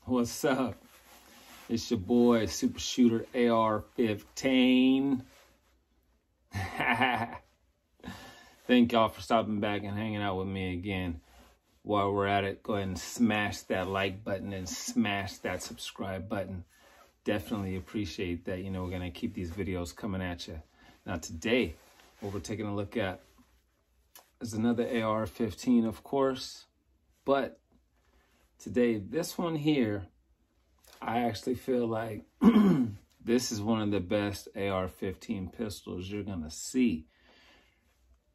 What's up? It's your boy, Super Shooter AR-15. Thank y'all for stopping back and hanging out with me again. While we're at it, go ahead and smash that like button and smash that subscribe button. Definitely appreciate that. You know, we're going to keep these videos coming at you. Now today, what we're taking a look at is another AR-15, of course. But today, this one here, I actually feel like this is one of the best AR-15 pistols you're going to see.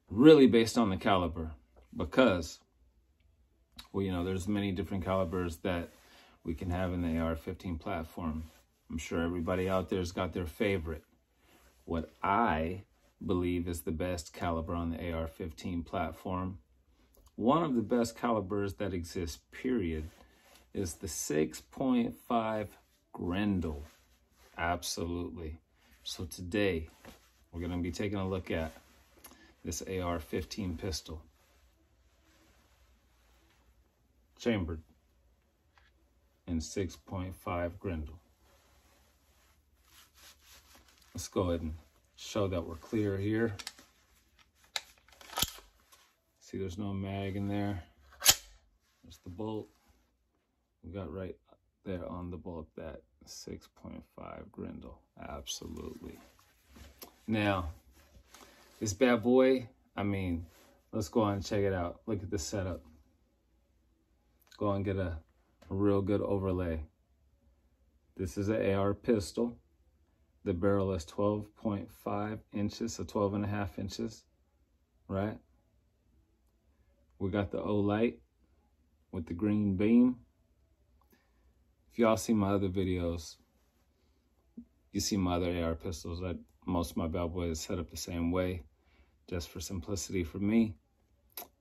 Really based on the caliber. Because, well, you know, there's many different calibers that we can have in the AR-15 platform. I'm sure everybody out there has got their favorite. What I believe is the best caliber on the AR-15 platform, one of the best calibers that exists, period, is the 6.5 Grendel. Absolutely. So today, we're going to be taking a look at this AR-15 pistol. Chambered in 6.5 Grendel. Let's go ahead and show that we're clear here. See, there's no mag in there. There's the bolt. We got right there on the bolt that 6.5 Grendel. Absolutely. Now, this bad boy, I mean, let's go on and check it out. Look at the setup. Go and get a real good overlay. This is an AR pistol. The barrel is 12.5 inches, so 12.5 inches, right? We got the O-light with the green beam. If y'all see my other videos, you see my other AR pistols. Most of my bad boys set up the same way, just for simplicity for me.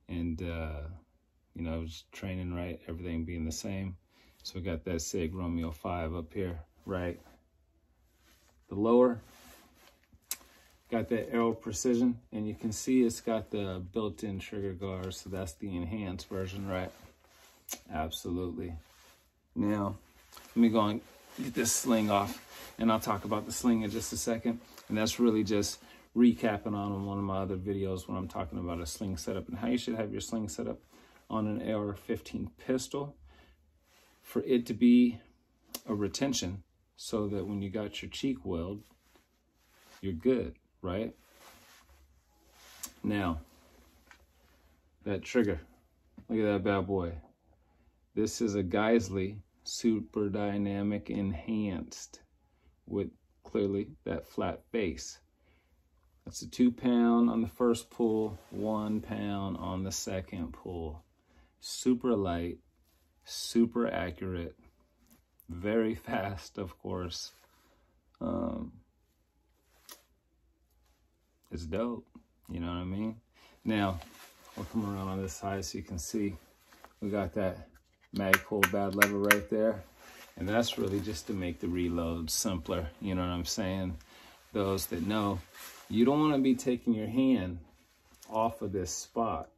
And, you know, just training right, everything being the same. So we got that SIG Romeo 5 up here, right? The lower, got that arrow precision, and you can see it's got the built-in trigger guard, so that's the enhanced version, right? Absolutely. Now, let me go and get this sling off, and I'll talk about the sling in just a second. And that's really just recapping on one of my other videos when I'm talking about a sling setup and how you should have your sling setup on an AR-15 pistol for it to be a retention, so that when you got your cheek weld, you're good, right? Now, that trigger, look at that bad boy. This is a Geisley Super Dynamic Enhanced with clearly that flat base. That's a 2 pound on the first pull, 1 pound on the second pull. Super light, super accurate, very fast, of course. It's dope, you know what I mean? Now, we'll come around on this side so you can see we got that mag pull bad lever right there. And that's really just to make the reload simpler, you know what I'm saying? Those that know, you don't want to be taking your hand off of this spot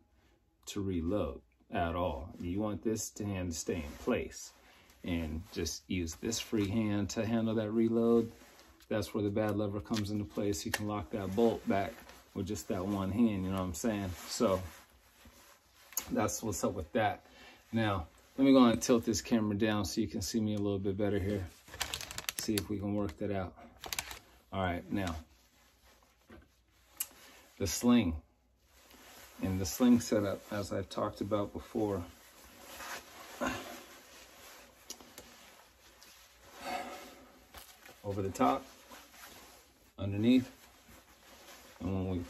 to reload at all. You want this hand to stay in place and just use this free hand to handle that reload. That's where the bad lever comes into place. You can lock that bolt back with just that one hand, you know what I'm saying? So that's what's up with that. Now, let me go and tilt this camera down so you can see me a little bit better here. See if we can work that out. All right, now, the sling. And the sling setup, as I've talked about before, over the top, underneath, and when we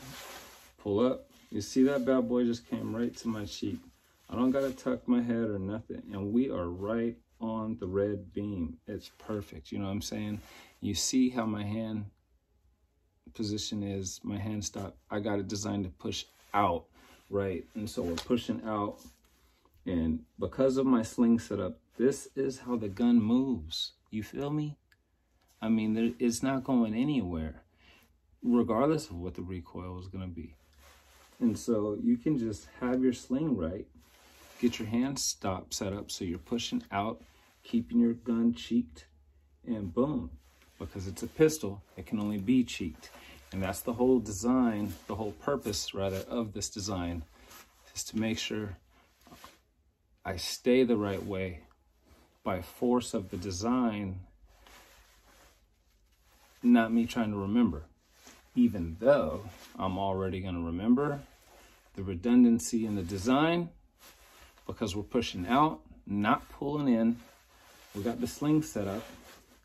pull up, you see that bad boy just came right to my cheek. I don't gotta tuck my head or nothing, and we are right on the red beam. It's perfect, you know what I'm saying? You see how my hand position is, my hand stop, I got it designed to push out, right? And so we're pushing out, and because of my sling setup, this is how the gun moves. You feel me? I mean, it's not going anywhere, regardless of what the recoil is going to be. And so you can just have your sling right, get your hand stop set up so you're pushing out keeping your gun cheeked, and boom. Because it's a pistol, it can only be cheeked. And that's the whole design, the whole purpose, rather, of this design, is to make sure I stay the right way by force of the design, not me trying to remember. Even though I'm already going to remember the redundancy in the design, because we're pushing out, not pulling in. We got the sling set up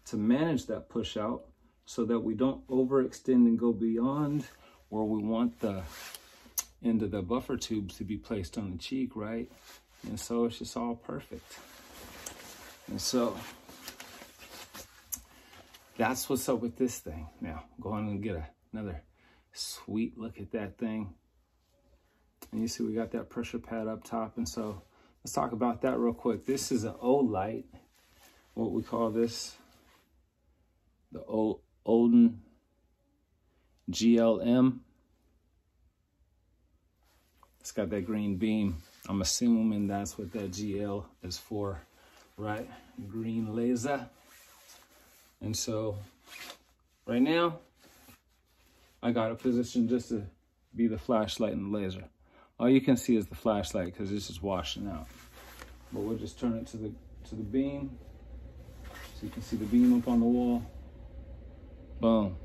to manage that push out so that we don't overextend and go beyond where we want the end of the buffer tubes to be placed on the cheek, right? And so it's just all perfect. And so that's what's up with this thing. Now, go on and get another sweet look at that thing. And you see we got that pressure pad up top. And so let's talk about that real quick. This is an O-light, what we call this, the Olden GLM. It's got that green beam. I'm assuming that's what that GL is for, right? Green laser. And so right now, I got it positioned just to be the flashlight and the laser. All you can see is the flashlight because it's just washing out. But we'll just turn it to the beam. So you can see the beam up on the wall. Boom,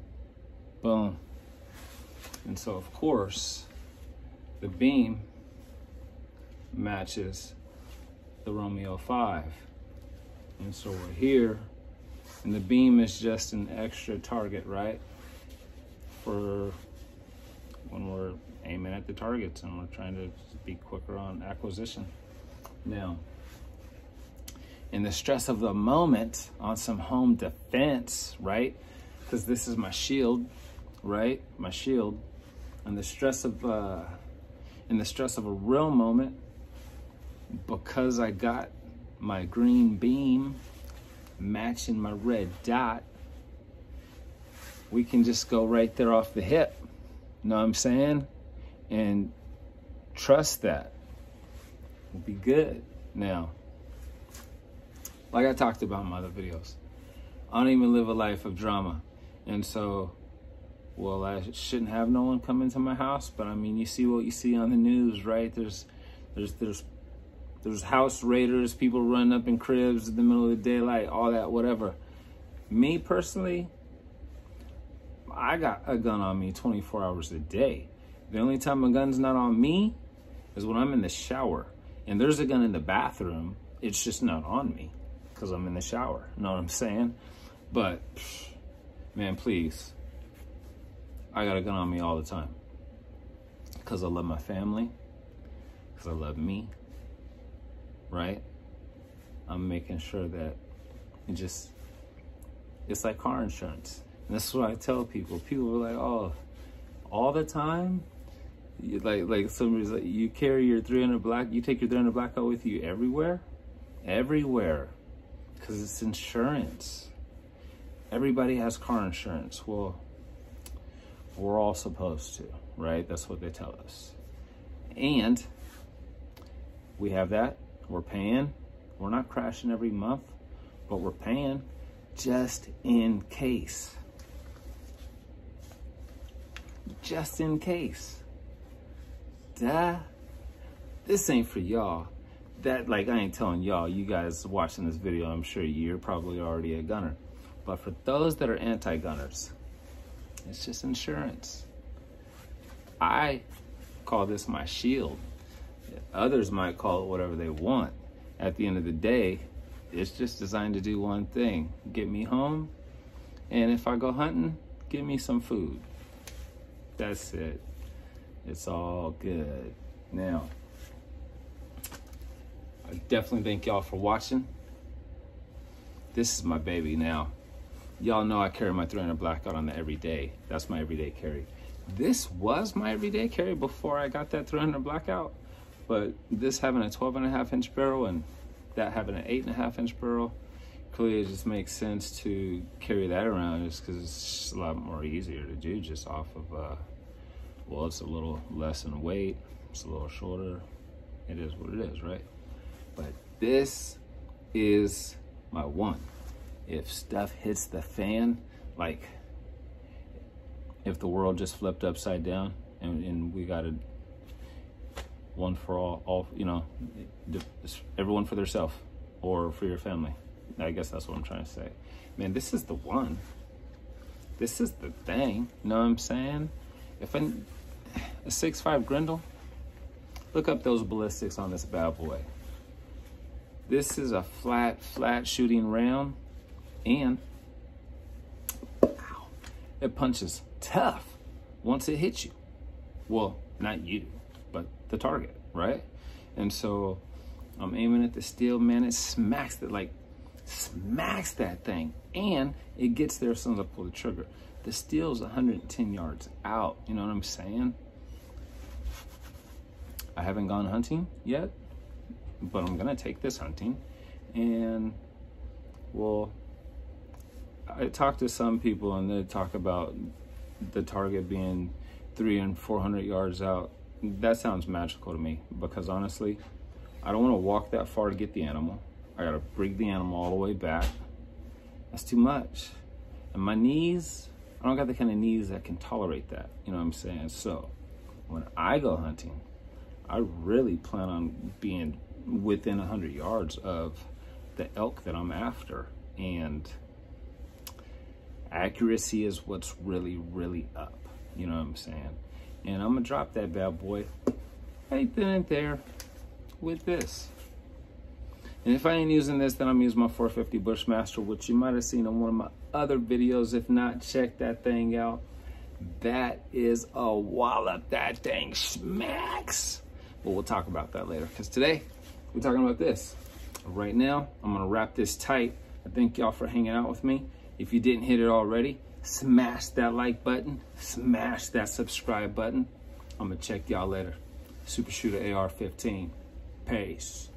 boom. And so of course, the beam matches the Romeo 5. And so we're here, and the beam is just an extra target, right? For when we're aiming at the targets and we're trying to be quicker on acquisition. Now, in the stress of the moment on some home defense, right? Because this is my shield, right? My shield. And the stress of in the stress of a real moment, because I got my green beam matching my red dot, we can just go right there off the hip. Know what I'm saying? And trust that. We'll be good. Now, like I talked about in my other videos, I don't even live a life of drama. And so, well, I shouldn't have no one come into my house, but I mean, you see what you see on the news, right? There's house raiders, people running up in cribs in the middle of the daylight, all that, whatever. Me personally, I got a gun on me 24 hours a day. The only time a gun's not on me is when I'm in the shower. And there's a gun in the bathroom, it's just not on me because I'm in the shower. You know what I'm saying? But, man, please, I got a gun on me all the time because I love my family, because I love me, right? I'm making sure that it's like car insurance. And this is what I tell people. People are like, oh, all the time? Like somebody's like, you carry your 300 black, you take your 300 black out with you everywhere? Everywhere. Because it's insurance. Everybody has car insurance. Well, we're all supposed to, right? That's what they tell us. And we have that. We're paying. We're not crashing every month, but we're paying just in case. Just in case. Duh. This ain't for y'all. That, like, I ain't telling y'all, you guys watching this video, I'm sure you're probably already a gunner. But for those that are anti-gunners, it's just insurance. I call this my shield. Others might call it whatever they want. At the end of the day, it's just designed to do one thing. Get me home, and if I go hunting, give me some food. That's it. It's all good. Now, I definitely thank y'all for watching. This is my baby now. Y'all know I carry my 300 blackout on the everyday. That's my everyday carry. This was my everyday carry before I got that 300 blackout. But this having a 12.5-inch barrel and that having an 8.5-inch barrel, clearly it just makes sense to carry that around just because it's just a lot more easier to do just off of, well, it's a little less in weight, it's a little shorter. It is what it is, right? But this is my one. If stuff hits the fan, like if the world just flipped upside down and we got a one for all, you know, everyone for themselves or for your family. I guess that's what I'm trying to say. Man, this is the one. This is the thing. You know what I'm saying? If a 6.5 Grendel, look up those ballistics on this bad boy. This is a flat shooting round, and ow, it punches tough once it hits you. Well, not you, but the target, right? And so I'm aiming at the steel, man. It smacks it, like smacks that thing, and it gets there as soon as I pull the trigger. The steel's 110 yards out. You know what I'm saying? I haven't gone hunting yet, but I'm gonna take this hunting. And well, I talked to some people and they talk about the target being 300 and 400 yards out. That sounds magical to me, because honestly, I don't want to walk that far to get the animal. I gotta bring the animal all the way back. That's too much. And my knees, I don't got the kind of knees that can tolerate that. You know what I'm saying? So when I go hunting, I really plan on being within 100 yards of the elk that I'm after. And accuracy is what's really, really up. You know what I'm saying? And I'm gonna drop that bad boy right then and there with this. And if I ain't using this, then I'm using my 450 Bushmaster, which you might have seen on one of my other videos. If not, check that thing out. That is a wallop. That thing smacks. But we'll talk about that later, because today we're talking about this. Right now, I'm gonna wrap this tight. I thank y'all for hanging out with me. If you didn't hit it already, smash that like button, smash that subscribe button. I'm gonna check y'all later. Super Shooter AR-15. Peace.